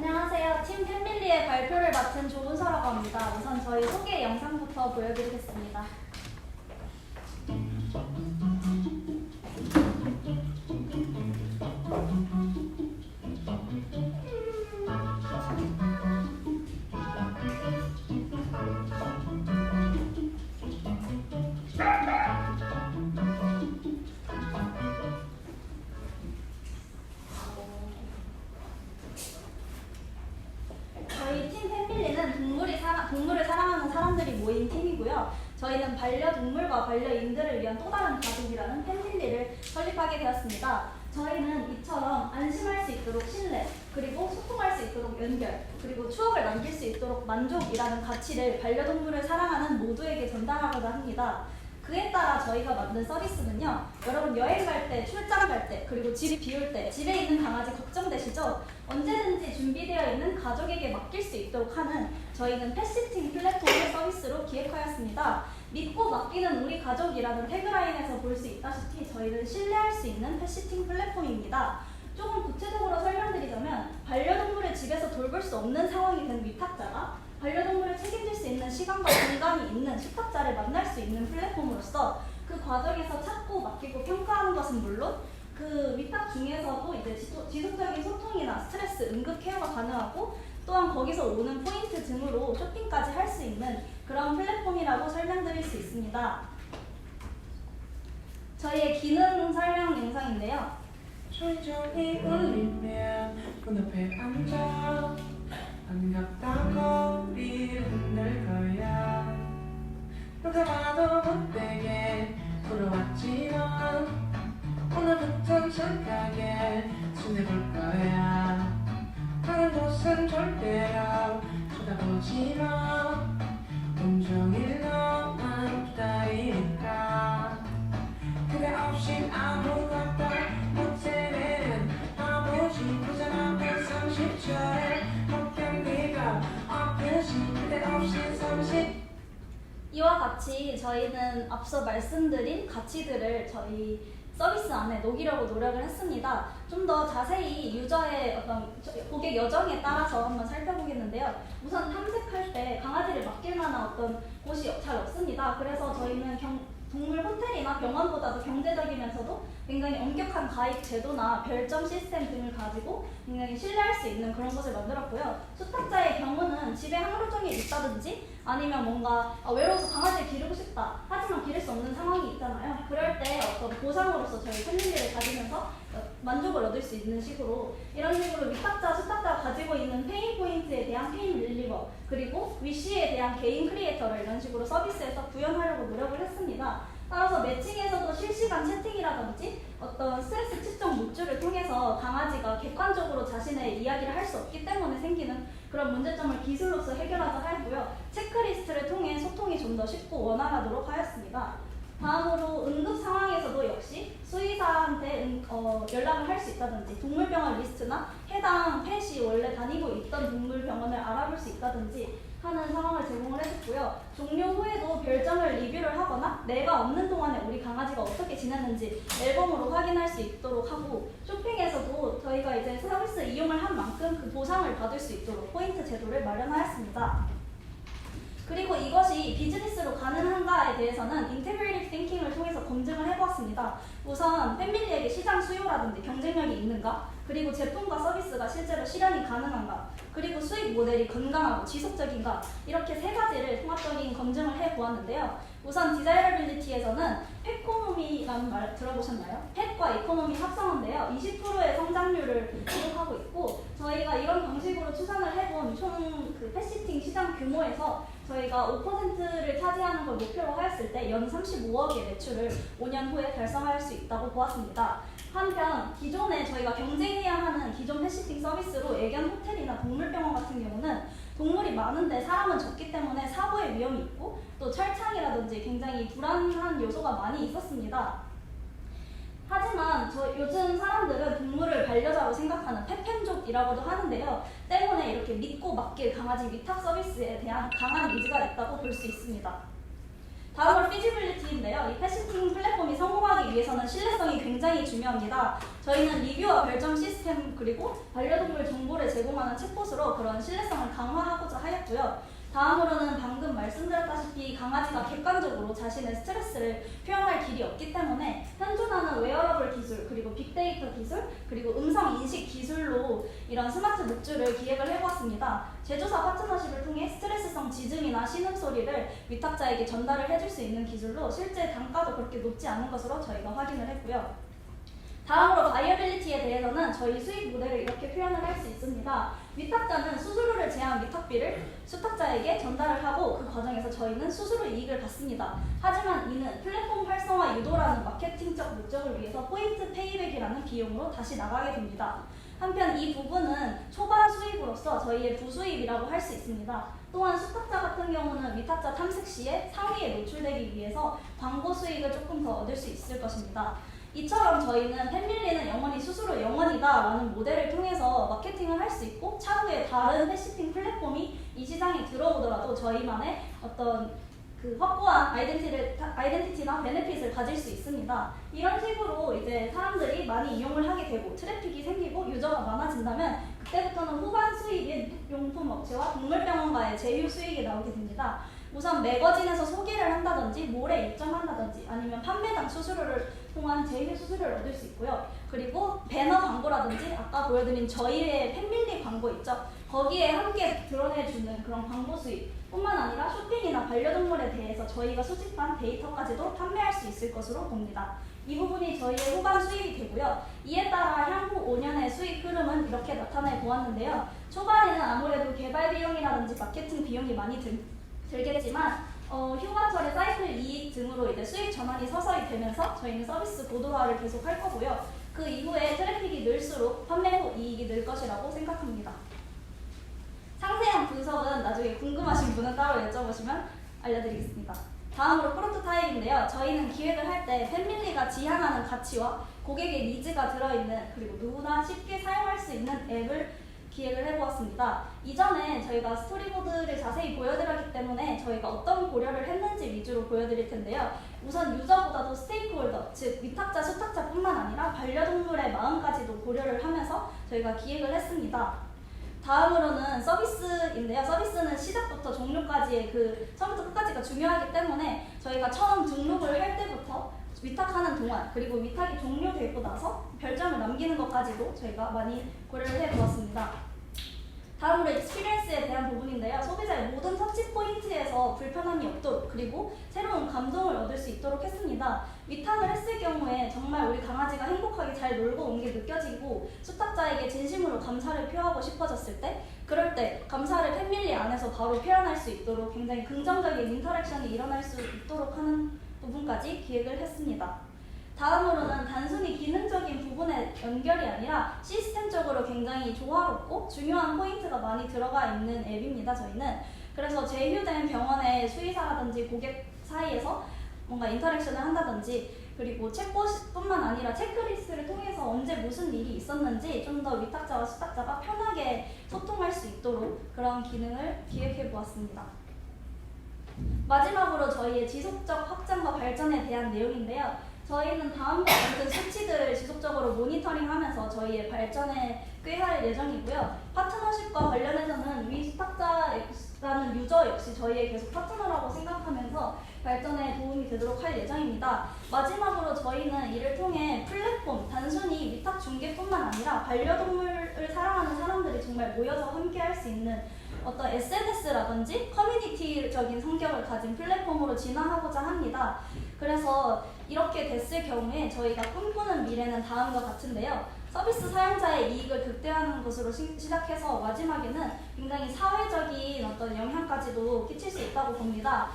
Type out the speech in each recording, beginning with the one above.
안녕하세요. 팀 팬밀리의 발표를 맡은 조은서라고 합니다. 우선 저희 소개 영상부터 보여드리겠습니다. 저희 팀 팬밀리는 동물을 사랑하는 사람들이 모인 팀이고요. 저희는 반려동물과 반려인들을 위한 또 다른 가족이라는 팬밀리를 설립하게 되었습니다. 저희는 이처럼 안심할 수 있도록 신뢰, 그리고 소통할 수 있도록 연결, 그리고 추억을 남길 수 있도록 만족이라는 가치를 반려동물을 사랑하는 모두에게 전달하고자 합니다. 그에 따라 저희가 만든 서비스는요, 여러분 여행 갈 때, 출장 갈 때, 그리고 집이 비올 때, 집에 있는 강아지 걱정되시죠? 언제든지 준비되어 있는 가족에게 맡길 수 있도록 하는 저희는 펫시팅 플랫폼을 서비스로 기획하였습니다. 믿고 맡기는 우리 가족이라는 태그라인에서 볼 수 있다시피 저희는 신뢰할 수 있는 펫시팅 플랫폼입니다. 조금 구체적으로 설명드리자면, 반려동물을 집에서 돌볼 수 없는 상황이 된 위탁자가 반려동물을 책임질 수 있는 시간과 공간이 있는 숙탁자를 만날 수 있는 플랫폼으로서 그 과정에서 찾고 맡기고 평가하는 것은 물론 그 위탁 중에서도 이제 지속적인 소통이나 스트레스, 응급 케어가 가능하고 또한 거기서 오는 포인트 등으로 쇼핑까지 할 수 있는 그런 플랫폼이라고 설명드릴 수 있습니다. 저희의 기능 설명 영상인데요. 조용히 울리면 문 앞에 앉아 반갑다고 우리를 혼낼 거야. 누가 봐도 못되게 부러웠지만 오늘부턴 착하게 지내볼 거야. 다른 곳은 절대로 쳐다보지 마. 온종일 너만 기다리니까. 그대 없인 아무것도 못해내는 아버지 부자나 130초에 이와 같이 저희는 앞서 말씀드린 가치들을 저희 서비스 안에 녹이려고 노력을 했습니다. 좀 더 자세히 유저의 어떤 고객 여정에 따라서 한번 살펴보겠는데요. 우선 탐색할 때 강아지를 맡길 만한 어떤 곳이 잘 없습니다. 그래서 저희는 동물 호텔이나 병원보다도 경제적이면서도 굉장히 엄격한 가입 제도나 별점 시스템 등을 가지고 굉장히 신뢰할 수 있는 그런 곳을 만들었고요. 숙탁자의 경우는 집에 하루 종일 있다든지 아니면 뭔가 외로워서 강아지를 기르고 싶다 하지만 기를 수 없는 상황이 있잖아요. 그럴 때 어떤 보상으로서 저희 팬밀리를 가지면서 만족을 얻을 수 있는 식으로 이런 식으로 위탁자, 숙탁자가 가지고 있는 페인 포인트에 대한 페인 릴리버, 그리고 위시에 대한 개인 크리에이터를 이런 식으로 서비스에서 구현하려고 노력을 했습니다. 따라서 매칭에서도 실시간 채팅이라든지 어떤 스트레스 측정 목줄을 통해서 강아지가 객관적으로 자신의 이야기를 할 수 없기 때문에 생기는 그런 문제점을 기술로서 해결하자 하고요. 체크리스트를 통해 소통이 좀 더 쉽고 원활하도록 하였습니다. 다음으로 응급 상황에서도 역시 수의사한테 연락을 할 수 있다든지 동물병원 리스트나 해당 펫이 원래 다니고 있던 동물병원을 알아볼 수 있다든지 하는 상황을 제공을 해줬고요. 종료 후에도 별점을 리뷰를 하거나 내가 없는 동안에 우리 강아지가 어떻게 지냈는지 앨범으로 확인할 수 있도록 하고, 쇼핑에서도 저희가 이제 서비스 이용을 한 만큼 그 보상을 받을 수 있도록 포인트 제도를 마련하였습니다. 그리고 이것이 비즈니스로 가능한가에 대해서는 인테그레이티브 띵킹을 통해서 검증을 해보았습니다. 우선 팬밀리에게 시장 수요라든지 경쟁력이 있는가, 그리고 제품과 서비스가 실제로 실현이 가능한가, 그리고 수익 모델이 건강하고 지속적인가, 이렇게 세 가지를 통합적인 검증을 해보았는데요. 우선 디자이러빌리티에서는 펫코노미라는 말 들어보셨나요? 펫과 이코노미 합성어인데요. 20%의 성장률을 기록하고 있고, 저희가 이런 방식으로 추산을 해본 총 그 펫시팅 시장 규모에서 저희가 5%를 차지하는 걸 목표로 하였을 때 연 35억의 매출을 5년 후에 달성할 수 있다고 보았습니다. 한편 기존에 저희가 경쟁해야 하는 기존 펫시팅 서비스로 애견 호텔이나 동물병원 같은 경우는 동물이 많은데 사람은 적기 때문에 사고의 위험이 있고 또 철창이라든지 굉장히 불안한 요소가 많이 있었습니다. 하지만 요즘 사람들은 동물을 반려자로 생각하는 펫팬족이라고도 하는데요. 때문에 이렇게 믿고 맡길 강아지 위탁 서비스에 대한 강한 니즈가 있다고 볼 수 있습니다. 다음으로 피지빌리티인데요. 이 펫시팅 플랫폼이 성공하기 위해서는 신뢰성이 굉장히 중요합니다. 저희는 리뷰와 별점 시스템 그리고 반려동물 정보를 제공하는 챗봇으로 그런 신뢰성을 강화하고자 하였고요. 다음으로는 방금 말씀드렸다시피 강아지가 객관적으로 자신의 스트레스를 표현할 길이 없기 때문에 현존하는 웨어러블 기술 그리고 빅데이터 기술 그리고 음성 인식 기술로 이런 스마트 목줄을 기획을 해보았습니다. 제조사 파트너십을 통해 스트레스성 짖음이나 신음소리를 위탁자에게 전달을 해줄 수 있는 기술로 실제 단가도 그렇게 높지 않은 것으로 저희가 확인을 했고요. 다음으로 바이어빌리티에 대해서는 저희 수익 모델을 이렇게 표현을 할 수 있습니다. 위탁자는 수수료를 제한 위탁비를 수탁자에게 전달을 하고 그 과정에서 저희는 수수료 이익을 받습니다. 하지만 이는 플랫폼 활성화 유도라는 마케팅적 목적을 위해서 포인트 페이백이라는 비용으로 다시 나가게 됩니다. 한편 이 부분은 초반 수입으로서 저희의 부수입이라고 할 수 있습니다. 또한 수탁자 같은 경우는 위탁자 탐색 시에 상위에 노출되기 위해서 광고 수익을 조금 더 얻을 수 있을 것입니다. 이처럼 저희는 펫밀리는 영원히 스스로 영원이다 라는 모델을 통해서 마케팅을 할 수 있고 차후에 다른 펫시팅 플랫폼이 이 시장에 들어오더라도 저희만의 어떤 그 확고한 아이덴티티나 베네핏을 가질 수 있습니다. 이런 식으로 이제 사람들이 많이 이용을 하게 되고 트래픽이 생기고 유저가 많아진다면 그때부터는 후반 수익인 용품 업체와 동물병원과의 제휴 수익이 나오게 됩니다. 우선 매거진에서 소개를 한다든지 몰에 입점한다든지 아니면 판매당 수수료를 통한 제휴 수수료를 얻을 수 있고요. 그리고 배너 광고라든지 아까 보여드린 저희의 팬밀리 광고 있죠. 거기에 함께 드러내주는 그런 광고 수익 뿐만 아니라 쇼핑이나 반려동물에 대해서 저희가 수집한 데이터까지도 판매할 수 있을 것으로 봅니다. 이 부분이 저희의 후반 수익이 되고요. 이에 따라 향후 5년의 수익 흐름은 이렇게 나타내 보았는데요. 초반에는 아무래도 개발 비용이라든지 마케팅 비용이 많이 들겠지만 휴관철의 사이클 이익 등으로 이제 수익 전환이 서서히 되면서 저희는 서비스 고도화를 계속 할 거고요. 그 이후에 트래픽이 늘수록 판매 후 이익이 늘 것이라고 생각합니다. 상세한 분석은 나중에 궁금하신 분은 따로 여쭤보시면 알려드리겠습니다. 다음으로 프로토타입인데요. 저희는 기획을 할 때 팬밀리가 지향하는 가치와 고객의 니즈가 들어있는 그리고 누구나 쉽게 사용할 수 있는 앱을 기획을 해보았습니다. 이전에 저희가 스토리보드를 자세히 보여드렸기 때문에 저희가 어떤 고려를 했는지 위주로 보여드릴 텐데요. 우선 유저보다도 스테이크홀더, 즉 위탁자, 수탁자뿐만 아니라 반려동물의 마음까지도 고려를 하면서 저희가 기획을 했습니다. 다음으로는 서비스인데요. 서비스는 시작부터 종료까지의 그 처음부터 끝까지가 중요하기 때문에 저희가 처음 등록을 할 때부터 위탁하는 동안 그리고 위탁이 종료되고 나서 별점을 남기는 것까지도 저희가 많이 고려를 해보았습니다. 다음으로 익스피리언스에 대한 부분인데요. 소비자의 모든 터치포인트에서 불편함이 없도록 그리고 새로운 감동을 얻을 수 있도록 했습니다. 위탁을 했을 경우에 정말 우리 강아지가 행복하게 잘 놀고 온 게 느껴지고 수탁자에게 진심으로 감사를 표하고 싶어졌을 때 그럴 때 감사를 팬밀리 안에서 바로 표현할 수 있도록 굉장히 긍정적인 인터랙션이 일어날 수 있도록 하는 부분까지 기획을 했습니다. 다음으로는 단순히 기능적인 부분의 연결이 아니라 시스템적으로 굉장히 조화롭고 중요한 포인트가 많이 들어가 있는 앱입니다. 저희는 그래서 제휴된 병원의 수의사라든지 고객 사이에서 뭔가 인터랙션을 한다든지 그리고 챗봇뿐만 아니라 체크리스트를 통해서 언제 무슨 일이 있었는지 좀 더 위탁자와 수탁자가 편하게 소통할 수 있도록 그런 기능을 기획해 보았습니다. 마지막으로 저희의 지속적 확장과 발전에 대한 내용인데요. 저희는 다음과 같은 수치들을 지속적으로 모니터링하면서 저희의 발전에 꾀할 예정이고요. 파트너십과 관련해서는 위수탁자라는 유저 역시 저희의 계속 파트너라고 생각하면서 발전에 도움이 되도록 할 예정입니다. 마지막으로 저희는 이를 통해 플랫폼, 단순히 위탁 중개뿐만 아니라 반려동물을 사랑하는 사람들이 정말 모여서 함께 할 수 있는 어떤 SNS라든지 커뮤니티적인 성격을 가진 플랫폼으로 진화하고자 합니다. 그래서 이렇게 됐을 경우에 저희가 꿈꾸는 미래는 다음과 같은데요. 서비스 사용자의 이익을 극대화하는 것으로 시작해서 마지막에는 굉장히 사회적인 어떤 영향까지도 끼칠 수 있다고 봅니다.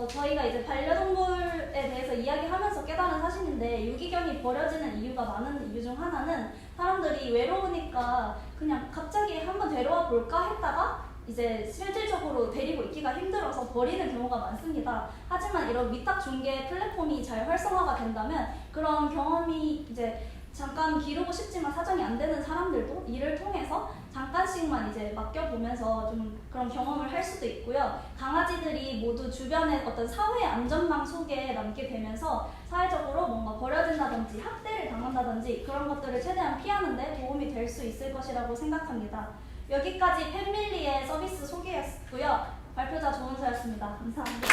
저희가 이제 반려동물에 대해서 이야기하면서 깨달은 사실인데 유기견이 버려지는 이유가 많은 이유 중 하나는 사람들이 외로우니까 그냥 갑자기 한번 데려와 볼까 했다가 이제 실질적으로 데리고 있기가 힘들어서 버리는 경우가 많습니다. 하지만 이런 위탁 중개 플랫폼이 잘 활성화가 된다면 그런 경험이 이제 잠깐 기르고 싶지만 사정이 안 되는 사람들도 이를 통해서 잠깐씩만 이제 맡겨보면서 좀 그런 경험을 할 수도 있고요. 강아지들이 모두 주변의 어떤 사회 안전망 속에 남게 되면서 사회적으로 뭔가 버려진다는 된다든지 학대를 당한다든지 그런 것들을 최대한 피하는 데 도움이 될 수 있을 것이라고 생각합니다. 여기까지 팬밀리의 서비스 소개였고요. 발표자 조은서였습니다. 감사합니다.